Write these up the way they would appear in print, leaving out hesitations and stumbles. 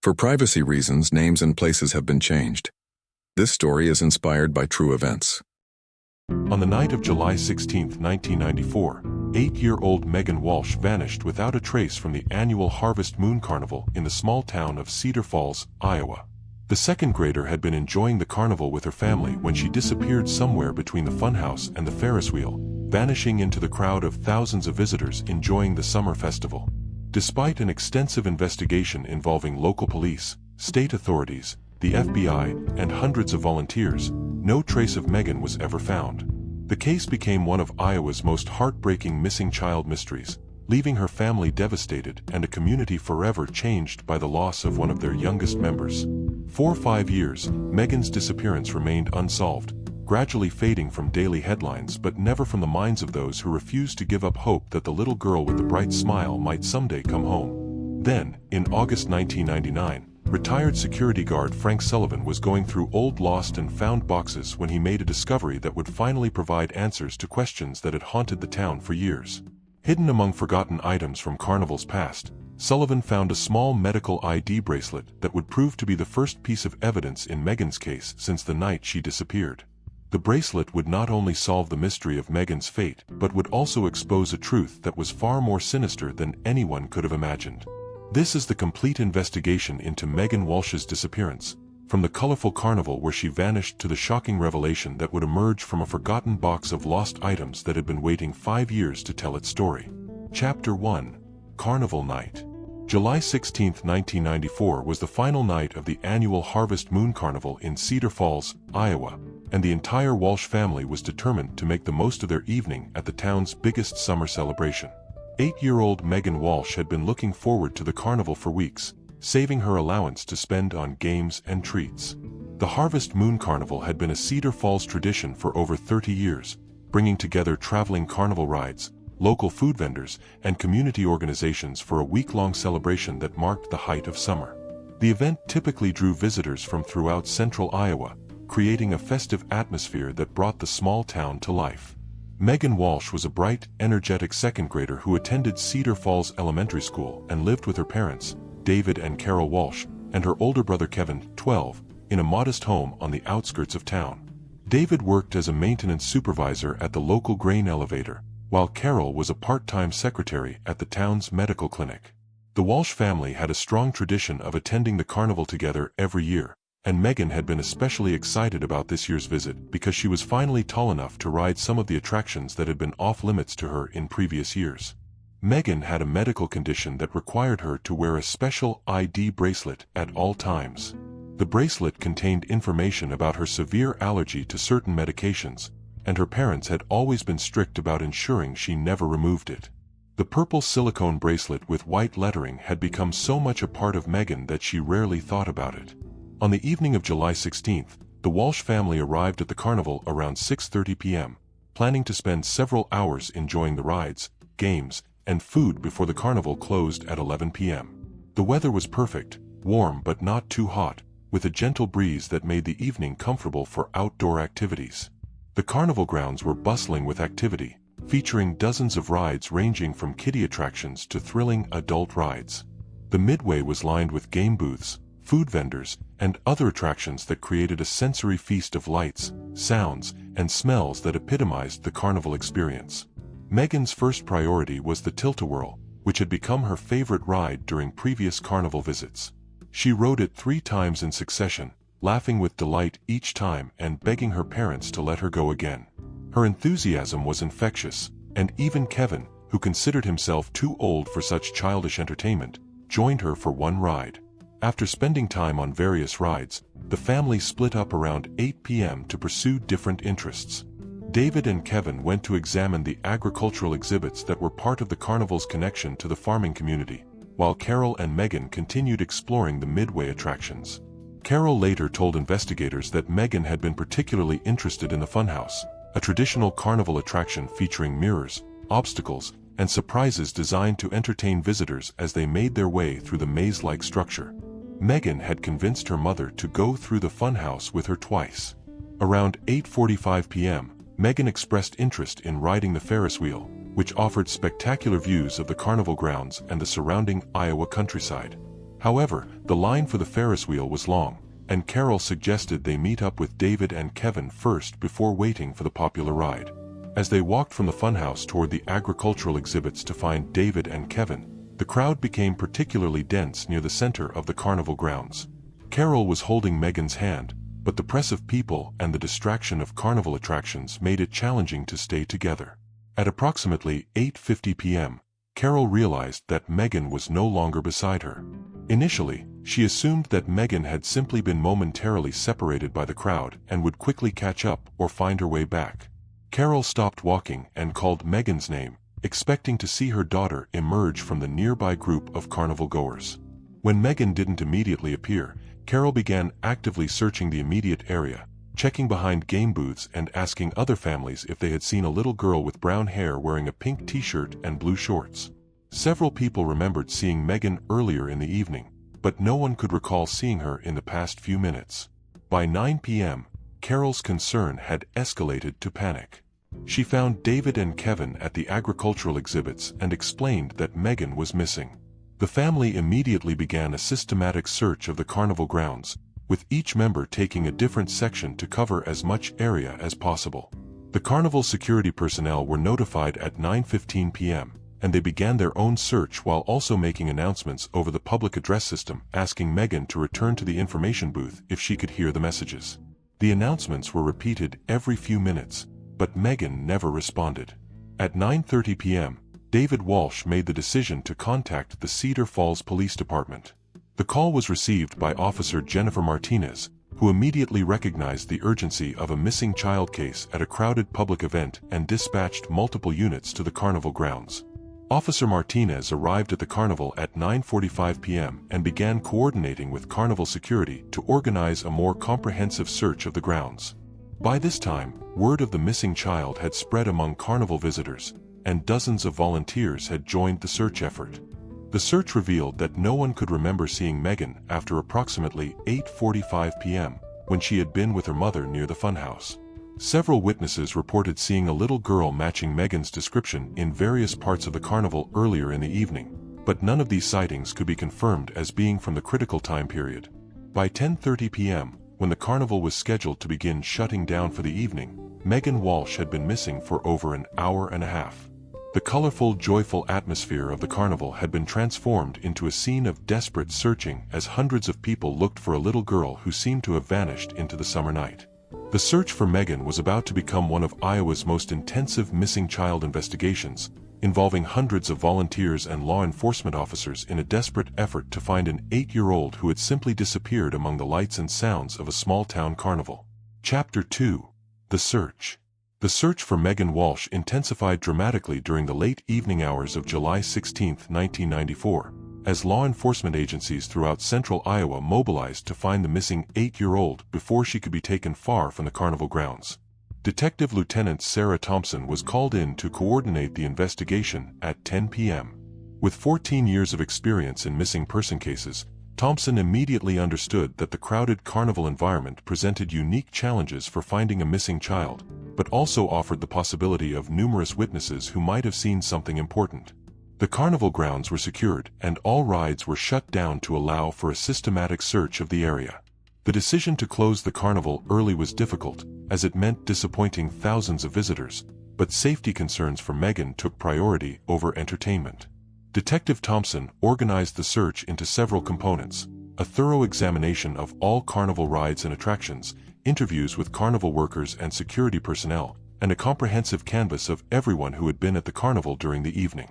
For privacy reasons, names and places have been changed. This story is inspired by true events. On the night of July 16, 1994, 8-year-old Megan Walsh vanished without a trace from the annual Harvest Moon Carnival in the small town of Cedar Falls, Iowa. The second grader had been enjoying the carnival with her family when she disappeared somewhere between the funhouse and the Ferris wheel, vanishing into the crowd of thousands of visitors enjoying the summer festival. Despite an extensive investigation involving local police, state authorities, the FBI, and hundreds of volunteers, no trace of Megan was ever found. The case became one of Iowa's most heartbreaking missing child mysteries, leaving her family devastated and a community forever changed by the loss of one of their youngest members. For 5 years, Megan's disappearance remained unsolved, gradually fading from daily headlines but never from the minds of those who refused to give up hope that the little girl with the bright smile might someday come home. Then, in August 1999, retired security guard Frank Sullivan was going through old lost and found boxes when he made a discovery that would finally provide answers to questions that had haunted the town for years. Hidden among forgotten items from Carnival's past, Sullivan found a small medical ID bracelet that would prove to be the first piece of evidence in Megan's case since the night she disappeared. The bracelet would not only solve the mystery of Megan's fate, but would also expose a truth that was far more sinister than anyone could have imagined. This is the complete investigation into Megan Walsh's disappearance, from the colorful carnival where she vanished to the shocking revelation that would emerge from a forgotten box of lost items that had been waiting 5 years to tell its story. Chapter 1. Carnival Night. July 16, 1994 was the final night of the annual Harvest Moon Carnival in Cedar Falls, Iowa, and the entire Walsh family was determined to make the most of their evening at the town's biggest summer celebration. 8-year-old Megan Walsh had been looking forward to the carnival for weeks, saving her allowance to spend on games and treats. The Harvest Moon Carnival had been a Cedar Falls tradition for over 30 years, bringing together traveling carnival rides, local food vendors, and community organizations for a week-long celebration that marked the height of summer. The event typically drew visitors from throughout central Iowa, creating a festive atmosphere that brought the small town to life. Megan Walsh was a bright, energetic second grader who attended Cedar Falls Elementary School and lived with her parents, David and Carol Walsh, and her older brother Kevin, 12, in a modest home on the outskirts of town. David worked as a maintenance supervisor at the local grain elevator, while Carol was a part-time secretary at the town's medical clinic. The Walsh family had a strong tradition of attending the carnival together every year, and Megan had been especially excited about this year's visit because she was finally tall enough to ride some of the attractions that had been off-limits to her in previous years. Megan had a medical condition that required her to wear a special ID bracelet at all times. The bracelet contained information about her severe allergy to certain medications, and her parents had always been strict about ensuring she never removed it. The purple silicone bracelet with white lettering had become so much a part of Megan that she rarely thought about it. On the evening of July 16th, the Walsh family arrived at the carnival around 6:30 p.m., planning to spend several hours enjoying the rides, games, and food before the carnival closed at 11 p.m. The weather was perfect, warm but not too hot, with a gentle breeze that made the evening comfortable for outdoor activities. The carnival grounds were bustling with activity, featuring dozens of rides ranging from kiddie attractions to thrilling adult rides. The midway was lined with game booths, food vendors, and other attractions that created a sensory feast of lights, sounds, and smells that epitomized the carnival experience. Megan's first priority was the Tilt-A-Whirl, which had become her favorite ride during previous carnival visits. She rode it 3 times in succession, laughing with delight each time and begging her parents to let her go again. Her enthusiasm was infectious, and even Kevin, who considered himself too old for such childish entertainment, joined her for one ride. After spending time on various rides, the family split up around 8 p.m. to pursue different interests. David and Kevin went to examine the agricultural exhibits that were part of the carnival's connection to the farming community, while Carol and Megan continued exploring the midway attractions. Carol later told investigators that Megan had been particularly interested in the Funhouse, a traditional carnival attraction featuring mirrors, obstacles, and surprises designed to entertain visitors as they made their way through the maze-like structure. Megan had convinced her mother to go through the funhouse with her twice. Around 8:45 p.m., Megan expressed interest in riding the Ferris wheel, which offered spectacular views of the carnival grounds and the surrounding Iowa countryside. However, the line for the Ferris wheel was long, and Carol suggested they meet up with David and Kevin first before waiting for the popular ride. As they walked from the funhouse toward the agricultural exhibits to find David and Kevin, the crowd became particularly dense near the center of the carnival grounds. Carol was holding Megan's hand, but the press of people and the distraction of carnival attractions made it challenging to stay together. At approximately 8:50 p.m., Carol realized that Megan was no longer beside her. Initially, she assumed that Megan had simply been momentarily separated by the crowd and would quickly catch up or find her way back. Carol stopped walking and called Megan's name, expecting to see her daughter emerge from the nearby group of carnival goers. When Megan didn't immediately appear, Carol began actively searching the immediate area, checking behind game booths and asking other families if they had seen a little girl with brown hair wearing a pink t-shirt and blue shorts. Several people remembered seeing Megan earlier in the evening, but no one could recall seeing her in the past few minutes. By 9 p.m., Carol's concern had escalated to panic. She found David and Kevin at the agricultural exhibits and explained that Megan was missing. The family immediately began a systematic search of the carnival grounds, with each member taking a different section to cover as much area as possible. The carnival security personnel were notified at 9:15 p.m., and they began their own search while also making announcements over the public address system asking Megan to return to the information booth if she could hear the messages. The announcements were repeated every few minutes, but Megan never responded. At 9:30 p.m., David Walsh made the decision to contact the Cedar Falls Police Department. The call was received by Officer Jennifer Martinez, who immediately recognized the urgency of a missing child case at a crowded public event and dispatched multiple units to the carnival grounds. Officer Martinez arrived at the carnival at 9:45 p.m. and began coordinating with carnival security to organize a more comprehensive search of the grounds. By this time, word of the missing child had spread among carnival visitors, and dozens of volunteers had joined the search effort. The search revealed that no one could remember seeing Megan after approximately 8:45 p.m., when she had been with her mother near the funhouse. Several witnesses reported seeing a little girl matching Megan's description in various parts of the carnival earlier in the evening, but none of these sightings could be confirmed as being from the critical time period. By 10:30 p.m., when the carnival was scheduled to begin shutting down for the evening, Megan Walsh had been missing for over an hour and a half. The colorful, joyful atmosphere of the carnival had been transformed into a scene of desperate searching as hundreds of people looked for a little girl who seemed to have vanished into the summer night. The search for Megan was about to become one of Iowa's most intensive missing child investigations, involving hundreds of volunteers and law enforcement officers in a desperate effort to find an 8-year-old who had simply disappeared among the lights and sounds of a small-town carnival. Chapter 2: The Search. The search for Megan Walsh intensified dramatically during the late evening hours of July 16, 1994, as law enforcement agencies throughout central Iowa mobilized to find the missing 8-year-old before she could be taken far from the carnival grounds. Detective Lieutenant Sarah Thompson was called in to coordinate the investigation at 10 p.m. With 14 years of experience in missing person cases, Thompson immediately understood that the crowded carnival environment presented unique challenges for finding a missing child, but also offered the possibility of numerous witnesses who might have seen something important. The carnival grounds were secured, and all rides were shut down to allow for a systematic search of the area. The decision to close the carnival early was difficult, as it meant disappointing thousands of visitors, but safety concerns for Megan took priority over entertainment. Detective Thompson organized the search into several components: a thorough examination of all carnival rides and attractions, interviews with carnival workers and security personnel, and a comprehensive canvass of everyone who had been at the carnival during the evening.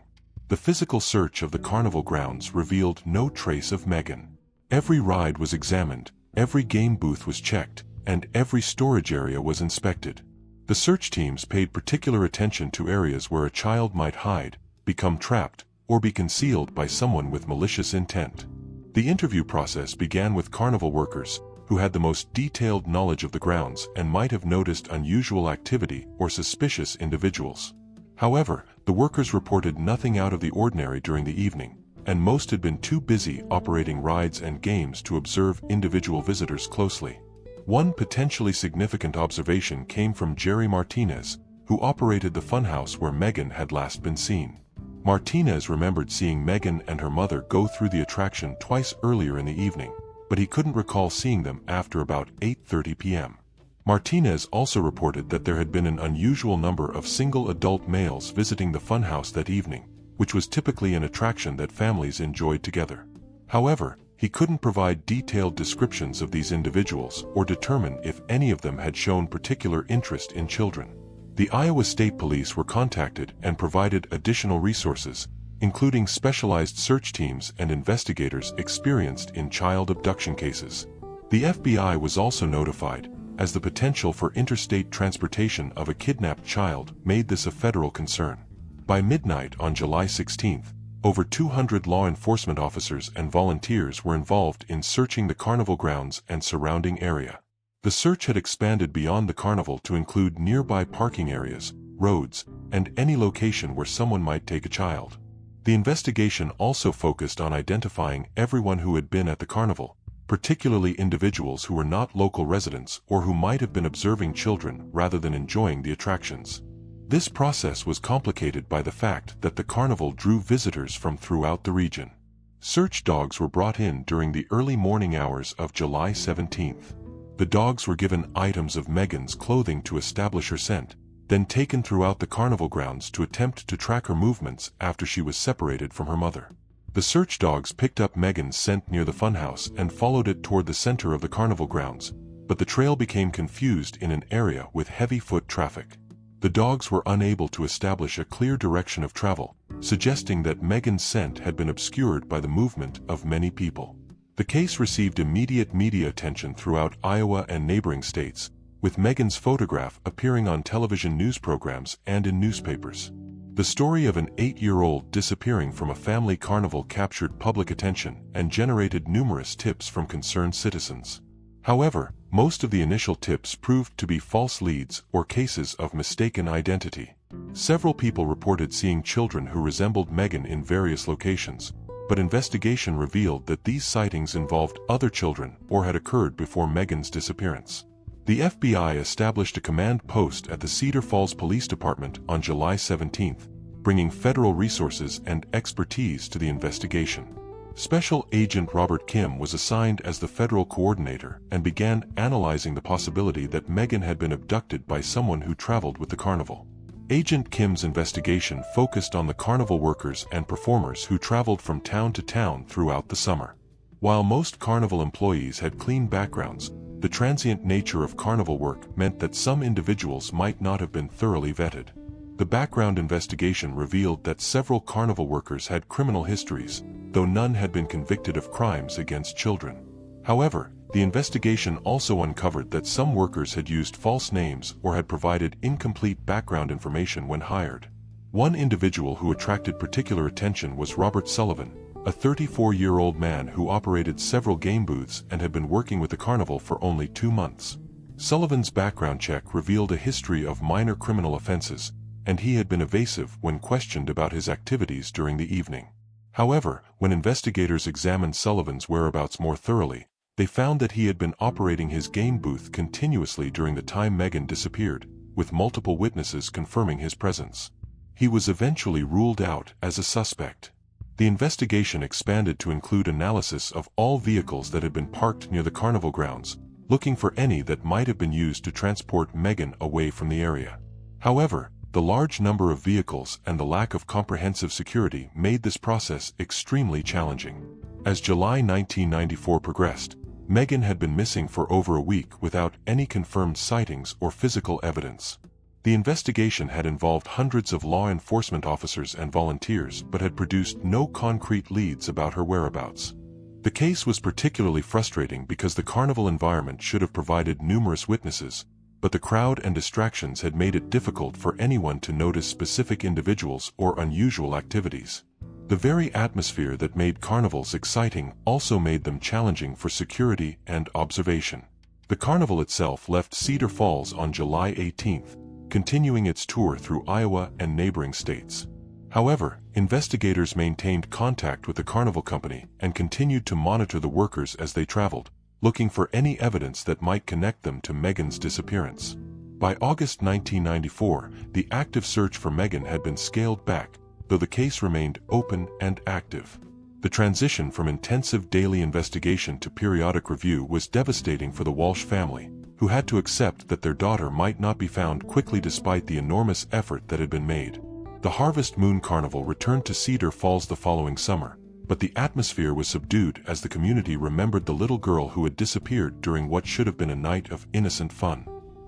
The physical search of the carnival grounds revealed no trace of Megan. Every ride was examined, every game booth was checked, and every storage area was inspected. The search teams paid particular attention to areas where a child might hide, become trapped, or be concealed by someone with malicious intent. The interview process began with carnival workers, who had the most detailed knowledge of the grounds and might have noticed unusual activity or suspicious individuals. However, the workers reported nothing out of the ordinary during the evening, and most had been too busy operating rides and games to observe individual visitors closely. One potentially significant observation came from Jerry Martinez, who operated the funhouse where Megan had last been seen. Martinez remembered seeing Megan and her mother go through the attraction twice earlier in the evening, but he couldn't recall seeing them after about 8:30 p.m. Martinez also reported that there had been an unusual number of single adult males visiting the funhouse that evening, which was typically an attraction that families enjoyed together. However, he couldn't provide detailed descriptions of these individuals or determine if any of them had shown particular interest in children. The Iowa State Police were contacted and provided additional resources, including specialized search teams and investigators experienced in child abduction cases. The FBI was also notified, as the potential for interstate transportation of a kidnapped child made this a federal concern. By midnight on July 16, over 200 law enforcement officers and volunteers were involved in searching the carnival grounds and surrounding area. The search had expanded beyond the carnival to include nearby parking areas, roads, and any location where someone might take a child. The investigation also focused on identifying everyone who had been at the carnival, particularly individuals who were not local residents or who might have been observing children rather than enjoying the attractions. This process was complicated by the fact that the carnival drew visitors from throughout the region. Search dogs were brought in during the early morning hours of July 17th. The dogs were given items of Megan's clothing to establish her scent, then taken throughout the carnival grounds to attempt to track her movements after she was separated from her mother. The search dogs picked up Megan's scent near the funhouse and followed it toward the center of the carnival grounds, but the trail became confused in an area with heavy foot traffic. The dogs were unable to establish a clear direction of travel, suggesting that Megan's scent had been obscured by the movement of many people. The case received immediate media attention throughout Iowa and neighboring states, with Megan's photograph appearing on television news programs and in newspapers. The story of an 8-year-old disappearing from a family carnival captured public attention and generated numerous tips from concerned citizens. However, most of the initial tips proved to be false leads or cases of mistaken identity. Several people reported seeing children who resembled Megan in various locations, but investigation revealed that these sightings involved other children or had occurred before Megan's disappearance. The FBI established a command post at the Cedar Falls Police Department on July 17, bringing federal resources and expertise to the investigation. Special Agent Robert Kim was assigned as the federal coordinator and began analyzing the possibility that Megan had been abducted by someone who traveled with the carnival. Agent Kim's investigation focused on the carnival workers and performers who traveled from town to town throughout the summer. While most carnival employees had clean backgrounds, the transient nature of carnival work meant that some individuals might not have been thoroughly vetted. The background investigation revealed that several carnival workers had criminal histories, though none had been convicted of crimes against children. However, the investigation also uncovered that some workers had used false names or had provided incomplete background information when hired. One individual who attracted particular attention was Robert Sullivan, a 34-year-old man who operated several game booths and had been working with the carnival for only 2 months. Sullivan's background check revealed a history of minor criminal offenses, and he had been evasive when questioned about his activities during the evening. However, when investigators examined Sullivan's whereabouts more thoroughly, they found that he had been operating his game booth continuously during the time Megan disappeared, with multiple witnesses confirming his presence. He was eventually ruled out as a suspect. The investigation expanded to include analysis of all vehicles that had been parked near the carnival grounds, looking for any that might have been used to transport Megan away from the area. However, the large number of vehicles and the lack of comprehensive security made this process extremely challenging. As July 1994 progressed, Megan had been missing for over a week without any confirmed sightings or physical evidence. The investigation had involved hundreds of law enforcement officers and volunteers but had produced no concrete leads about her whereabouts. The case was particularly frustrating because the carnival environment should have provided numerous witnesses, but the crowd and distractions had made it difficult for anyone to notice specific individuals or unusual activities. The very atmosphere that made carnivals exciting also made them challenging for security and observation. The carnival itself left Cedar Falls on July 18th, continuing its tour through Iowa and neighboring states. However, investigators maintained contact with the carnival company and continued to monitor the workers as they traveled, looking for any evidence that might connect them to Megan's disappearance. By August 1994, the active search for Megan had been scaled back, though the case remained open and active. The transition from intensive daily investigation to periodic review was devastating for the Walsh family, who had to accept that their daughter might not be found quickly despite the enormous effort that had been made. The Harvest Moon Carnival returned to Cedar Falls the following summer, but the atmosphere was subdued as the community remembered the little girl who had disappeared during what should have been a night of innocent fun.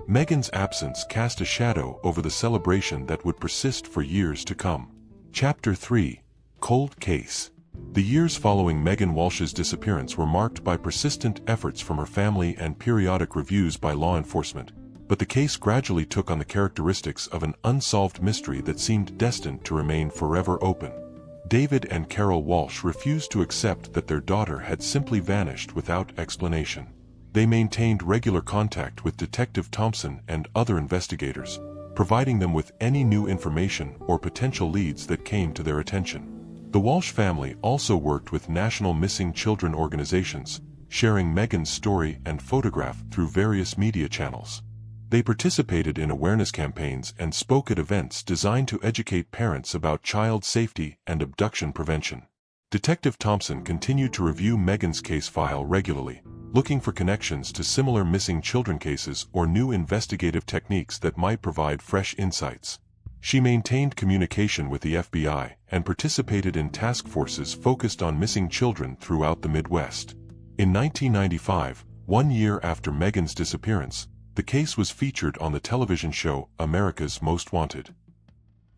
Megan's absence cast a shadow over the celebration that would persist for years to come. Chapter 3: Cold Case. The years following Megan Walsh's disappearance were marked by persistent efforts from her family and periodic reviews by law enforcement, but the case gradually took on the characteristics of an unsolved mystery that seemed destined to remain forever open. David and Carol Walsh refused to accept that their daughter had simply vanished without explanation. They maintained regular contact with Detective Thompson and other investigators, providing them with any new information or potential leads that came to their attention. The Walsh family also worked with national missing children organizations, sharing Megan's story and photograph through various media channels. They participated in awareness campaigns and spoke at events designed to educate parents about child safety and abduction prevention. Detective Thompson continued to review Megan's case file regularly, looking for connections to similar missing children cases or new investigative techniques that might provide fresh insights. She maintained communication with the FBI and participated in task forces focused on missing children throughout the Midwest. In 1995, 1 year after Megan's disappearance, the case was featured on the television show America's Most Wanted.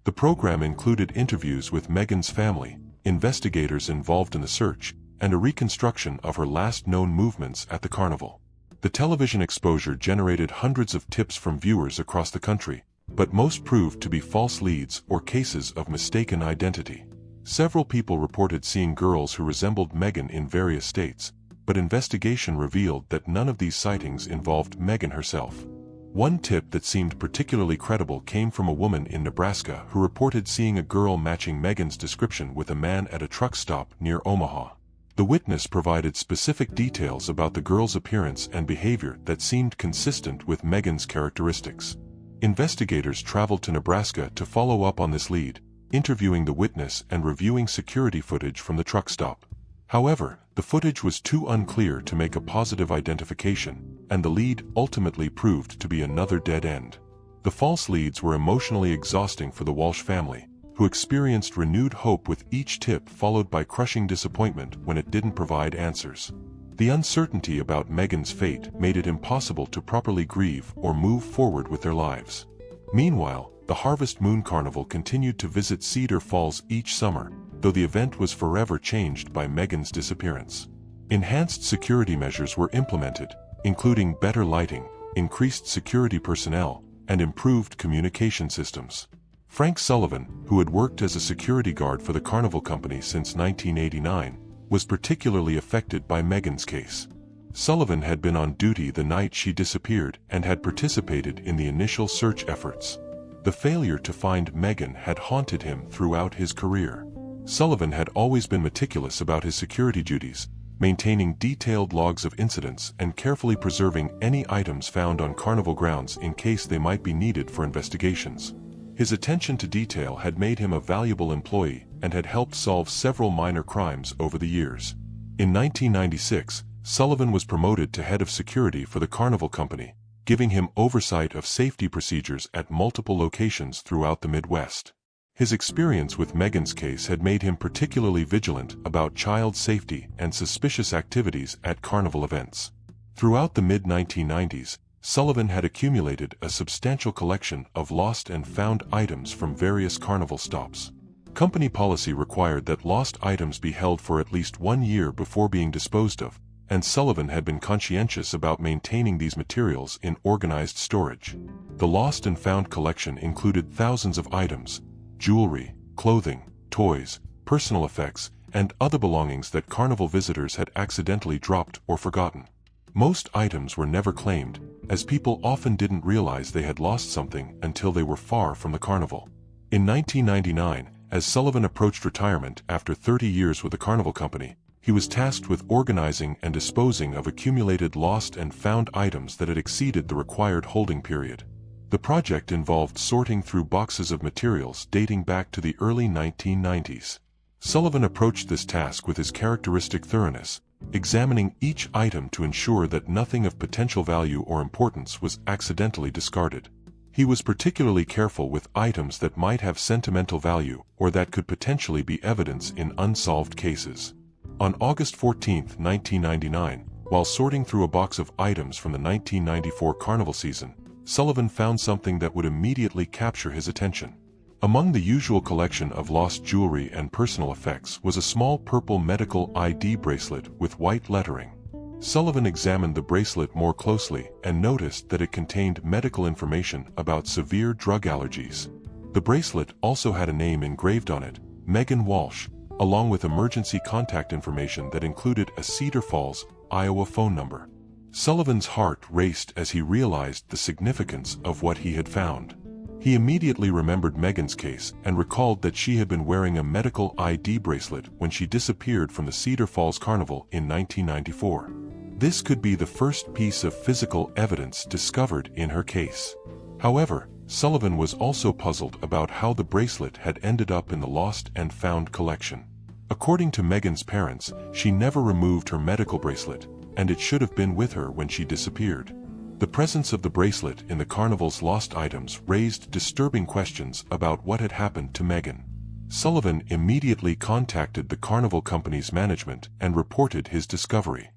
The program included interviews with Megan's family, investigators involved in the search, and a reconstruction of her last known movements at the carnival. The television exposure generated hundreds of tips from viewers across the country, but most proved to be false leads or cases of mistaken identity. Several people reported seeing girls who resembled Megan in various states, but investigation revealed that none of these sightings involved Megan herself. One tip that seemed particularly credible came from a woman in Nebraska who reported seeing a girl matching Megan's description with a man at a truck stop near Omaha. The witness provided specific details about the girl's appearance and behavior that seemed consistent with Megan's characteristics. Investigators traveled to Nebraska to follow up on this lead, interviewing the witness and reviewing security footage from the truck stop. However, the footage was too unclear to make a positive identification, and the lead ultimately proved to be another dead end. The false leads were emotionally exhausting for the Walsh family, who experienced renewed hope with each tip followed by crushing disappointment when it didn't provide answers. The uncertainty about Megan's fate made it impossible to properly grieve or move forward with their lives. Meanwhile, the Harvest Moon Carnival continued to visit Cedar Falls each summer, though the event was forever changed by Megan's disappearance. Enhanced security measures were implemented, including better lighting, increased security personnel, and improved communication systems. Frank Sullivan, who had worked as a security guard for the Carnival Company since 1989, was particularly affected by Megan's case. Sullivan had been on duty the night she disappeared and had participated in the initial search efforts. The failure to find Megan had haunted him throughout his career. Sullivan had always been meticulous about his security duties, maintaining detailed logs of incidents and carefully preserving any items found on carnival grounds in case they might be needed for investigations. His attention to detail had made him a valuable employee and had helped solve several minor crimes over the years. In 1996, Sullivan was promoted to head of security for the Carnival Company, giving him oversight of safety procedures at multiple locations throughout the Midwest. His experience with Megan's case had made him particularly vigilant about child safety and suspicious activities at carnival events. Throughout the mid-1990s, Sullivan had accumulated a substantial collection of lost and found items from various carnival stops. Company policy required that lost items be held for at least 1 year before being disposed of, and Sullivan had been conscientious about maintaining these materials in organized storage. The lost and found collection included thousands of items, jewelry, clothing, toys, personal effects, and other belongings that carnival visitors had accidentally dropped or forgotten. Most items were never claimed, as people often didn't realize they had lost something until they were far from the carnival. In 1999, as Sullivan approached retirement after 30 years with the Carnival Company, he was tasked with organizing and disposing of accumulated lost and found items that had exceeded the required holding period. The project involved sorting through boxes of materials dating back to the early 1990s. Sullivan approached this task with his characteristic thoroughness, examining each item to ensure that nothing of potential value or importance was accidentally discarded. He was particularly careful with items that might have sentimental value or that could potentially be evidence in unsolved cases. On August 14, 1999, while sorting through a box of items from the 1994 Carnival season, Sullivan found something that would immediately capture his attention. Among the usual collection of lost jewelry and personal effects was a small purple medical ID bracelet with white lettering. Sullivan examined the bracelet more closely and noticed that it contained medical information about severe drug allergies. The bracelet also had a name engraved on it, Megan Walsh, along with emergency contact information that included a Cedar Falls, Iowa phone number. Sullivan's heart raced as he realized the significance of what he had found. He immediately remembered Megan's case and recalled that she had been wearing a medical ID bracelet when she disappeared from the Cedar Falls Carnival in 1994. This could be the first piece of physical evidence discovered in her case. However, Sullivan was also puzzled about how the bracelet had ended up in the lost and found collection. According to Megan's parents, she never removed her medical bracelet, and it should have been with her when she disappeared. The presence of the bracelet in the Carnival's lost items raised disturbing questions about what had happened to Megan. Sullivan immediately contacted the Carnival company's management and reported his discovery.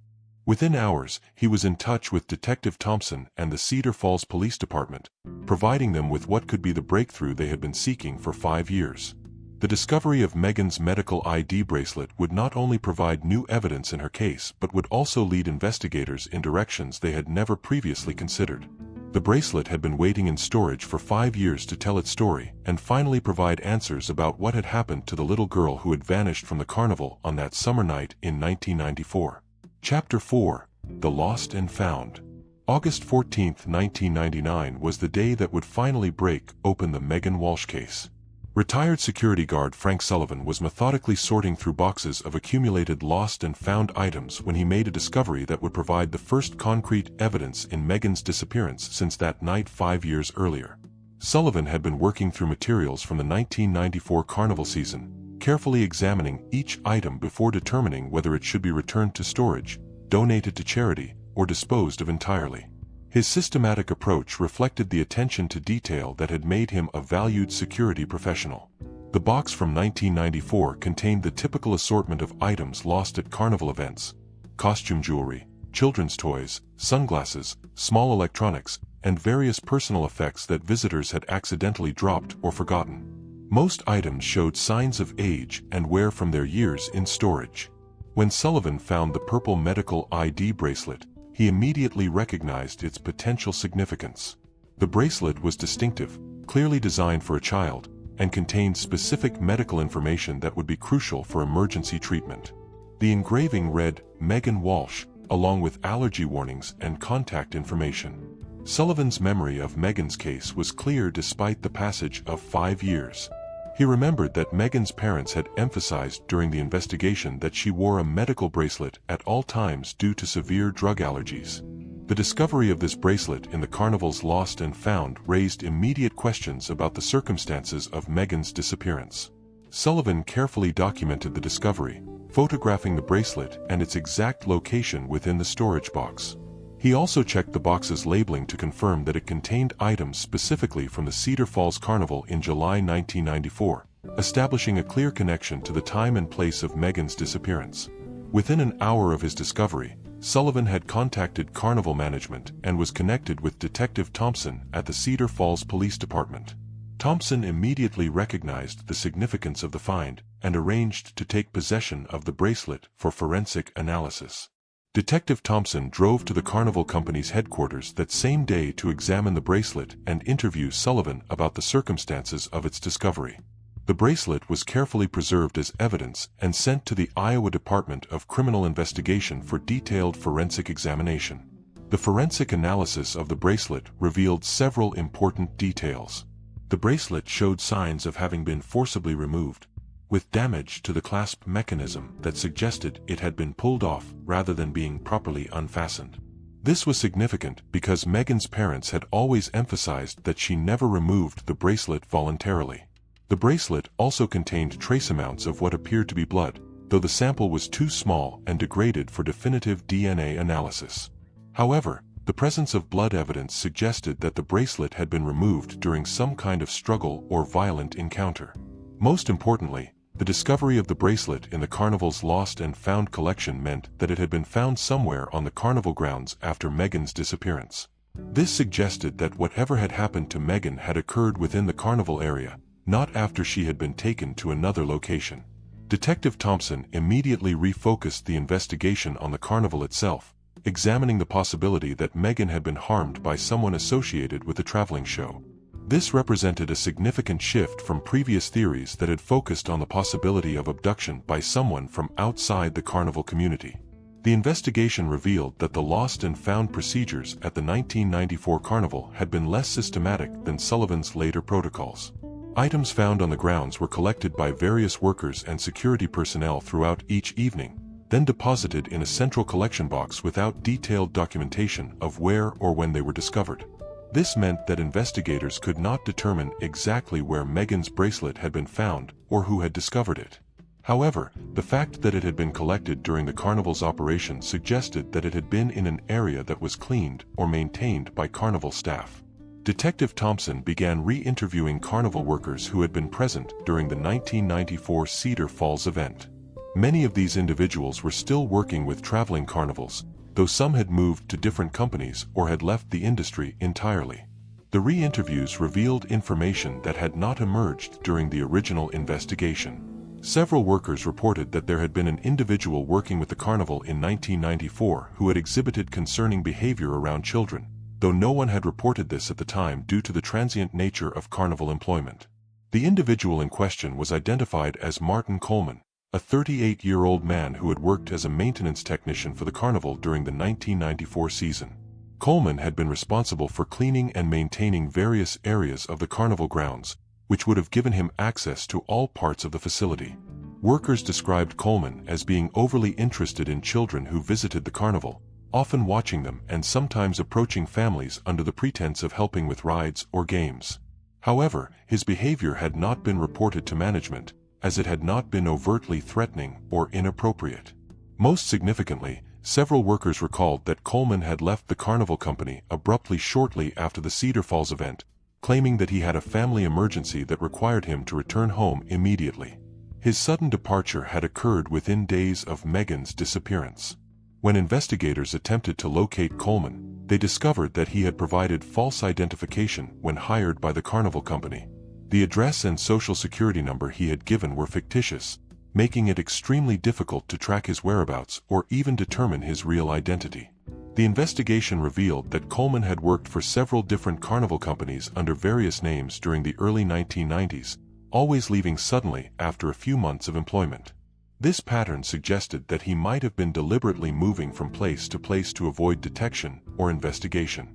Within hours, he was in touch with Detective Thompson and the Cedar Falls Police Department, providing them with what could be the breakthrough they had been seeking for 5 years. The discovery of Megan's medical ID bracelet would not only provide new evidence in her case but would also lead investigators in directions they had never previously considered. The bracelet had been waiting in storage for 5 years to tell its story and finally provide answers about what had happened to the little girl who had vanished from the carnival on that summer night in 1994. Chapter 4: The Lost and Found. August 14, 1999 was the day that would finally break open the Megan Walsh case. Retired security guard Frank Sullivan was methodically sorting through boxes of accumulated lost and found items when he made a discovery that would provide the first concrete evidence in Megan's disappearance since that night 5 years earlier. Sullivan had been working through materials from the 1994 Carnival season, carefully examining each item before determining whether it should be returned to storage, donated to charity, or disposed of entirely. His systematic approach reflected the attention to detail that had made him a valued security professional. The box from 1994 contained the typical assortment of items lost at carnival events: costume jewelry, children's toys, sunglasses, small electronics, and various personal effects that visitors had accidentally dropped or forgotten. Most items showed signs of age and wear from their years in storage. When Sullivan found the purple medical ID bracelet, he immediately recognized its potential significance. The bracelet was distinctive, clearly designed for a child, and contained specific medical information that would be crucial for emergency treatment. The engraving read, Megan Walsh, along with allergy warnings and contact information. Sullivan's memory of Megan's case was clear despite the passage of 5 years. He remembered that Megan's parents had emphasized during the investigation that she wore a medical bracelet at all times due to severe drug allergies. The discovery of this bracelet in the Carnival's lost and found raised immediate questions about the circumstances of Megan's disappearance. Sullivan carefully documented the discovery, photographing the bracelet and its exact location within the storage box. He also checked the box's labeling to confirm that it contained items specifically from the Cedar Falls Carnival in July 1994, establishing a clear connection to the time and place of Megan's disappearance. Within an hour of his discovery, Sullivan had contacted Carnival management and was connected with Detective Thompson at the Cedar Falls Police Department. Thompson immediately recognized the significance of the find and arranged to take possession of the bracelet for forensic analysis. Detective Thompson drove to the Carnival Company's headquarters that same day to examine the bracelet and interview Sullivan about the circumstances of its discovery. The bracelet was carefully preserved as evidence and sent to the Iowa Department of Criminal Investigation for detailed forensic examination. The forensic analysis of the bracelet revealed several important details. The bracelet showed signs of having been forcibly removed, with damage to the clasp mechanism that suggested it had been pulled off rather than being properly unfastened. This was significant because Megan's parents had always emphasized that she never removed the bracelet voluntarily. The bracelet also contained trace amounts of what appeared to be blood, though the sample was too small and degraded for definitive DNA analysis. However, the presence of blood evidence suggested that the bracelet had been removed during some kind of struggle or violent encounter. Most importantly, the discovery of the bracelet in the Carnival's lost and found collection meant that it had been found somewhere on the Carnival grounds after Megan's disappearance. This suggested that whatever had happened to Megan had occurred within the Carnival area, not after she had been taken to another location. Detective Thompson immediately refocused the investigation on the Carnival itself, examining the possibility that Megan had been harmed by someone associated with the traveling show. This represented a significant shift from previous theories that had focused on the possibility of abduction by someone from outside the Carnival community. The investigation revealed that the lost and found procedures at the 1994 Carnival had been less systematic than Sullivan's later protocols. Items found on the grounds were collected by various workers and security personnel throughout each evening, then deposited in a central collection box without detailed documentation of where or when they were discovered. This meant that investigators could not determine exactly where Megan's bracelet had been found or who had discovered it. However, the fact that it had been collected during the Carnival's operation suggested that it had been in an area that was cleaned or maintained by Carnival staff. Detective Thompson began re-interviewing Carnival workers who had been present during the 1994 Cedar Falls event. Many of these individuals were still working with traveling carnivals, though some had moved to different companies or had left the industry entirely. The re-interviews revealed information that had not emerged during the original investigation. Several workers reported that there had been an individual working with the Carnival in 1994 who had exhibited concerning behavior around children, though no one had reported this at the time due to the transient nature of Carnival employment. The individual in question was identified as Martin Coleman, a 38-year-old man who had worked as a maintenance technician for the Carnival during the 1994 season. Coleman had been responsible for cleaning and maintaining various areas of the Carnival grounds, which would have given him access to all parts of the facility. Workers described Coleman as being overly interested in children who visited the Carnival, often watching them and sometimes approaching families under the pretense of helping with rides or games. However, his behavior had not been reported to management, as it had not been overtly threatening or inappropriate. Most significantly, several workers recalled that Coleman had left the Carnival company abruptly shortly after the Cedar Falls event, claiming that he had a family emergency that required him to return home immediately. His sudden departure had occurred within days of Megan's disappearance. When investigators attempted to locate Coleman, they discovered that he had provided false identification when hired by the Carnival company. The address and social security number he had given were fictitious, making it extremely difficult to track his whereabouts or even determine his real identity. The investigation revealed that Coleman had worked for several different Carnival companies under various names during the early 1990s, always leaving suddenly after a few months of employment. This pattern suggested that he might have been deliberately moving from place to avoid detection or investigation.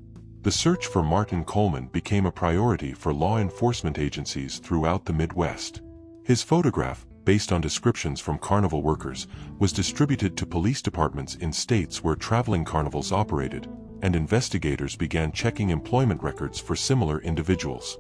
The search for Martin Coleman became a priority for law enforcement agencies throughout the Midwest. His photograph, based on descriptions from Carnival workers, was distributed to police departments in states where traveling carnivals operated, and investigators began checking employment records for similar individuals.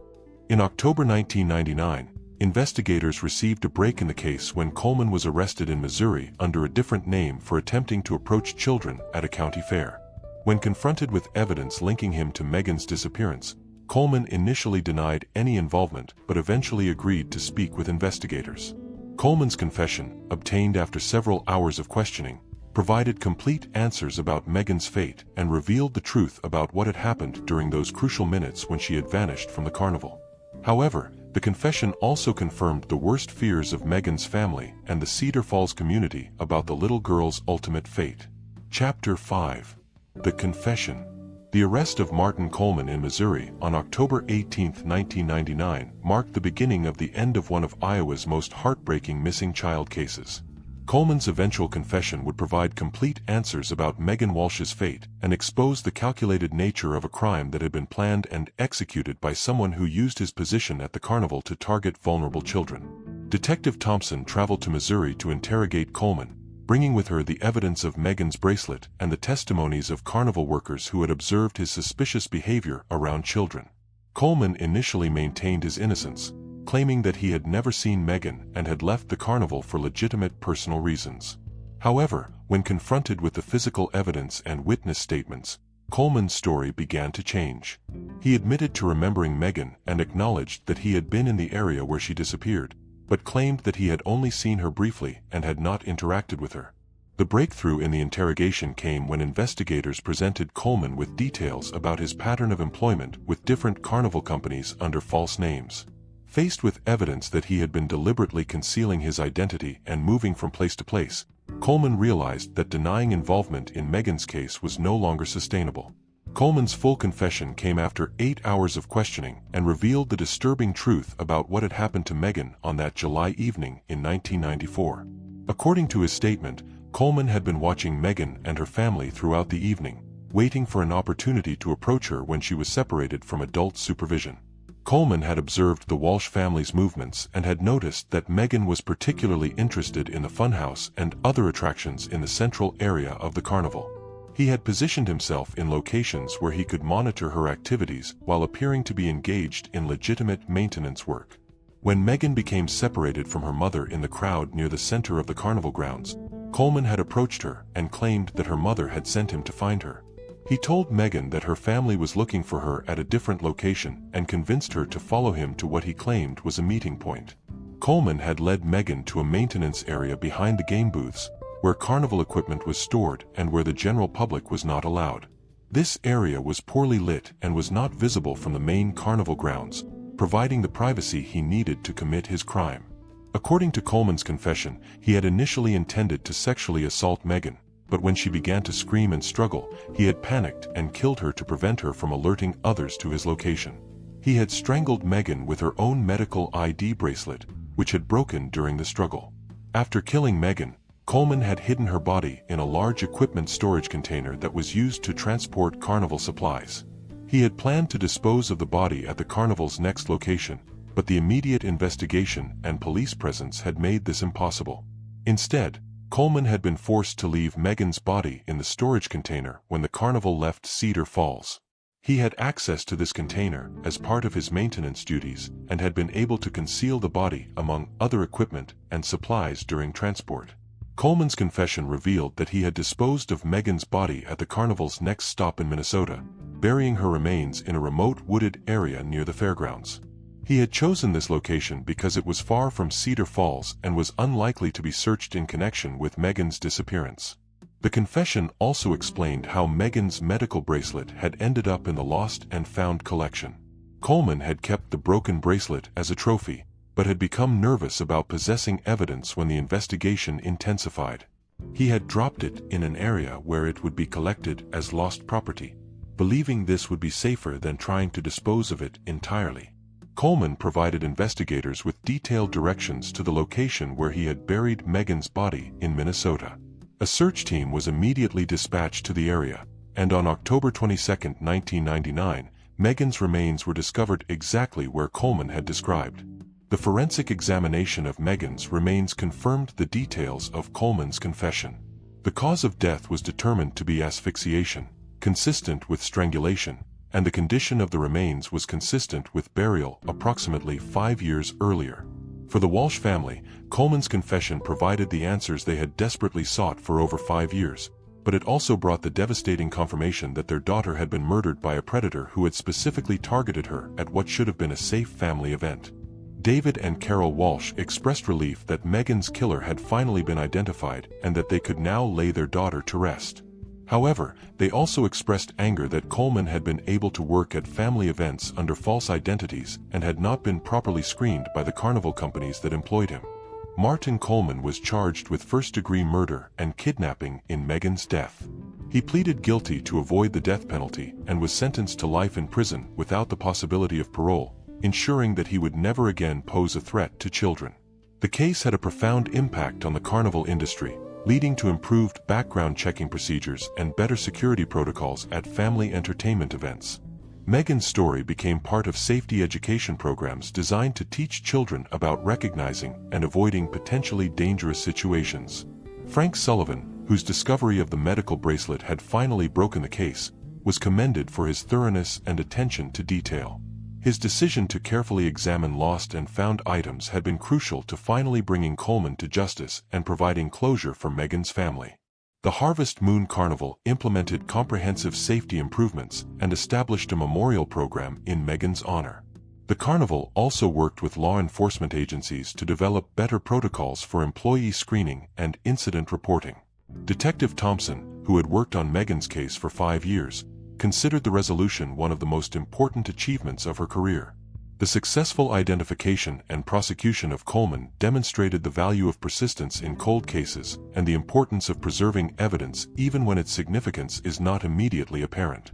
In October 1999, investigators received a break in the case when Coleman was arrested in Missouri under a different name for attempting to approach children at a county fair. When confronted with evidence linking him to Megan's disappearance, Coleman initially denied any involvement but eventually agreed to speak with investigators. Coleman's confession, obtained after several hours of questioning, provided complete answers about Megan's fate and revealed the truth about what had happened during those crucial minutes when she had vanished from the Carnival. However, the confession also confirmed the worst fears of Megan's family and the Cedar Falls community about the little girl's ultimate fate. Chapter 5. The Confession. The arrest of Martin Coleman in Missouri on October 18, 1999, marked the beginning of the end of one of Iowa's most heartbreaking missing child cases. Coleman's eventual confession would provide complete answers about Megan Walsh's fate and expose the calculated nature of a crime that had been planned and executed by someone who used his position at the Carnival to target vulnerable children. Detective Thompson traveled to Missouri to interrogate Coleman, bringing with her the evidence of Megan's bracelet and the testimonies of Carnival workers who had observed his suspicious behavior around children. Coleman initially maintained his innocence, claiming that he had never seen Megan and had left the carnival for legitimate personal reasons. However, when confronted with the physical evidence and witness statements, Coleman's story began to change. He admitted to remembering Megan and acknowledged that he had been in the area where she disappeared, but claimed that he had only seen her briefly and had not interacted with her. The breakthrough in the interrogation came when investigators presented Coleman with details about his pattern of employment with different carnival companies under false names. Faced with evidence that he had been deliberately concealing his identity and moving from place to place, Coleman realized that denying involvement in Megan's case was no longer sustainable. Coleman's full confession came after 8 hours of questioning and revealed the disturbing truth about what had happened to Megan on that July evening in 1994. According to his statement, Coleman had been watching Megan and her family throughout the evening, waiting for an opportunity to approach her when she was separated from adult supervision. Coleman had observed the Walsh family's movements and had noticed that Megan was particularly interested in the funhouse and other attractions in the central area of the carnival. He had positioned himself in locations where he could monitor her activities while appearing to be engaged in legitimate maintenance work. When Megan became separated from her mother in the crowd near the center of the carnival grounds, Coleman had approached her and claimed that her mother had sent him to find her. He told Megan that her family was looking for her at a different location and convinced her to follow him to what he claimed was a meeting point. Coleman had led Megan to a maintenance area behind the game booths, where carnival equipment was stored and where the general public was not allowed. This area was poorly lit and was not visible from the main carnival grounds, providing the privacy he needed to commit his crime. According to Coleman's confession, he had initially intended to sexually assault Megan, but when she began to scream and struggle, he had panicked and killed her to prevent her from alerting others to his location. He had strangled Megan with her own medical ID bracelet, which had broken during the struggle. After killing Megan, Coleman had hidden her body in a large equipment storage container that was used to transport carnival supplies. He had planned to dispose of the body at the carnival's next location, but the immediate investigation and police presence had made this impossible. Instead, Coleman had been forced to leave Megan's body in the storage container when the carnival left Cedar Falls. He had access to this container as part of his maintenance duties and had been able to conceal the body among other equipment and supplies during transport. Coleman's confession revealed that he had disposed of Megan's body at the carnival's next stop in Minnesota, burying her remains in a remote wooded area near the fairgrounds. He had chosen this location because it was far from Cedar Falls and was unlikely to be searched in connection with Megan's disappearance. The confession also explained how Megan's medical bracelet had ended up in the lost and found collection. Coleman had kept the broken bracelet as a trophy, but had become nervous about possessing evidence when the investigation intensified. He had dropped it in an area where it would be collected as lost property, believing this would be safer than trying to dispose of it entirely. Coleman provided investigators with detailed directions to the location where he had buried Megan's body in Minnesota. A search team was immediately dispatched to the area, and on October 22, 1999, Megan's remains were discovered exactly where Coleman had described. The forensic examination of Megan's remains confirmed the details of Coleman's confession. The cause of death was determined to be asphyxiation, consistent with strangulation, and the condition of the remains was consistent with burial approximately 5 years earlier. For the Walsh family, Coleman's confession provided the answers they had desperately sought for over 5 years, but it also brought the devastating confirmation that their daughter had been murdered by a predator who had specifically targeted her at what should have been a safe family event. David and Carol Walsh expressed relief that Megan's killer had finally been identified and that they could now lay their daughter to rest. However, they also expressed anger that Coleman had been able to work at family events under false identities and had not been properly screened by the carnival companies that employed him. Martin Coleman was charged with first-degree murder and kidnapping in Megan's death. He pleaded guilty to avoid the death penalty and was sentenced to life in prison without the possibility of parole, ensuring that he would never again pose a threat to children. The case had a profound impact on the carnival industry, leading to improved background checking procedures and better security protocols at family entertainment events. Megan's story became part of safety education programs designed to teach children about recognizing and avoiding potentially dangerous situations. Frank Sullivan, whose discovery of the medical bracelet had finally broken the case, was commended for his thoroughness and attention to detail. His decision to carefully examine lost and found items had been crucial to finally bringing Coleman to justice and providing closure for Megan's family. The Harvest Moon Carnival implemented comprehensive safety improvements and established a memorial program in Megan's honor. The carnival also worked with law enforcement agencies to develop better protocols for employee screening and incident reporting. Detective Thompson, who had worked on Megan's case for 5 years, considered the resolution one of the most important achievements of her career. The successful identification and prosecution of Coleman demonstrated the value of persistence in cold cases and the importance of preserving evidence even when its significance is not immediately apparent.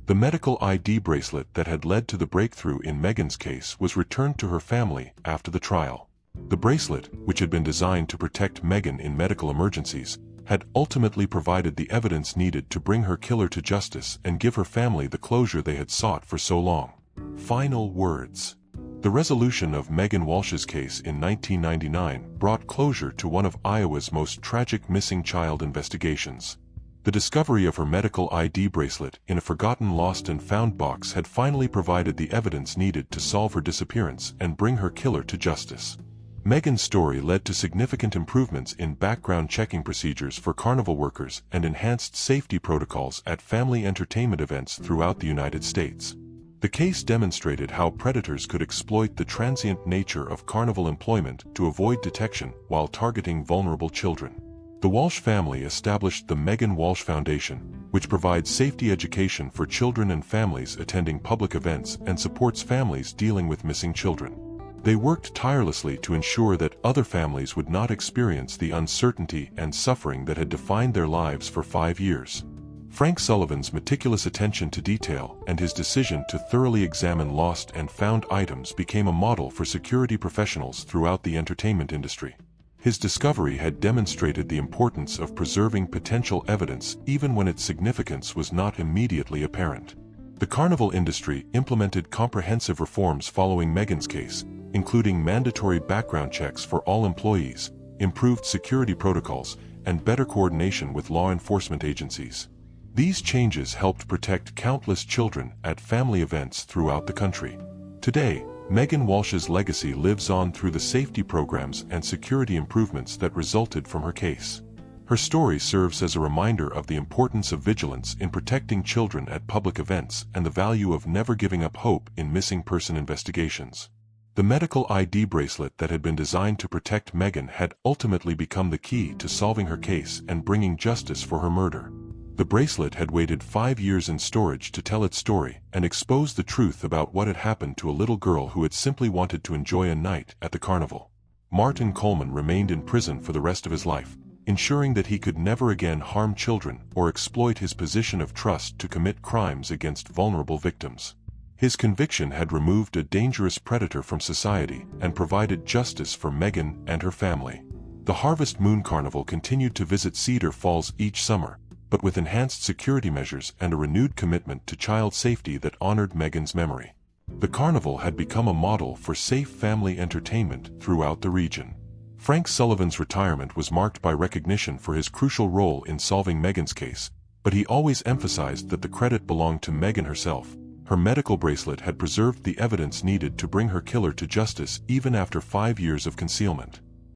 The medical ID bracelet that had led to the breakthrough in Megan's case was returned to her family after the trial. The bracelet, which had been designed to protect Megan in medical emergencies, had ultimately provided the evidence needed to bring her killer to justice and give her family the closure they had sought for so long. Final words. The resolution of Megan Walsh's case in 1999 brought closure to one of Iowa's most tragic missing child investigations. The discovery of her medical ID bracelet in a forgotten lost and found box had finally provided the evidence needed to solve her disappearance and bring her killer to justice. Megan's story led to significant improvements in background checking procedures for carnival workers and enhanced safety protocols at family entertainment events throughout the United States. The case demonstrated how predators could exploit the transient nature of carnival employment to avoid detection while targeting vulnerable children. The Walsh family established the Megan Walsh Foundation, which provides safety education for children and families attending public events and supports families dealing with missing children. They worked tirelessly to ensure that other families would not experience the uncertainty and suffering that had defined their lives for 5 years. Frank Sullivan's meticulous attention to detail and his decision to thoroughly examine lost and found items became a model for security professionals throughout the entertainment industry. His discovery had demonstrated the importance of preserving potential evidence even when its significance was not immediately apparent. The carnival industry implemented comprehensive reforms following Megan's case, including mandatory background checks for all employees, improved security protocols, and better coordination with law enforcement agencies. These changes helped protect countless children at family events throughout the country. Today, Megan Walsh's legacy lives on through the safety programs and security improvements that resulted from her case. Her story serves as a reminder of the importance of vigilance in protecting children at public events and the value of never giving up hope in missing person investigations. The medical ID bracelet that had been designed to protect Megan had ultimately become the key to solving her case and bringing justice for her murder. The bracelet had waited 5 years in storage to tell its story and expose the truth about what had happened to a little girl who had simply wanted to enjoy a night at the carnival. Martin Coleman remained in prison for the rest of his life, ensuring that he could never again harm children or exploit his position of trust to commit crimes against vulnerable victims. His conviction had removed a dangerous predator from society and provided justice for Megan and her family. The Harvest Moon Carnival continued to visit Cedar Falls each summer, but with enhanced security measures and a renewed commitment to child safety that honored Megan's memory. The carnival had become a model for safe family entertainment throughout the region. Frank Sullivan's retirement was marked by recognition for his crucial role in solving Megan's case, but he always emphasized that the credit belonged to Megan herself. Her medical bracelet had preserved the evidence needed to bring her killer to justice even after 5 years of concealment.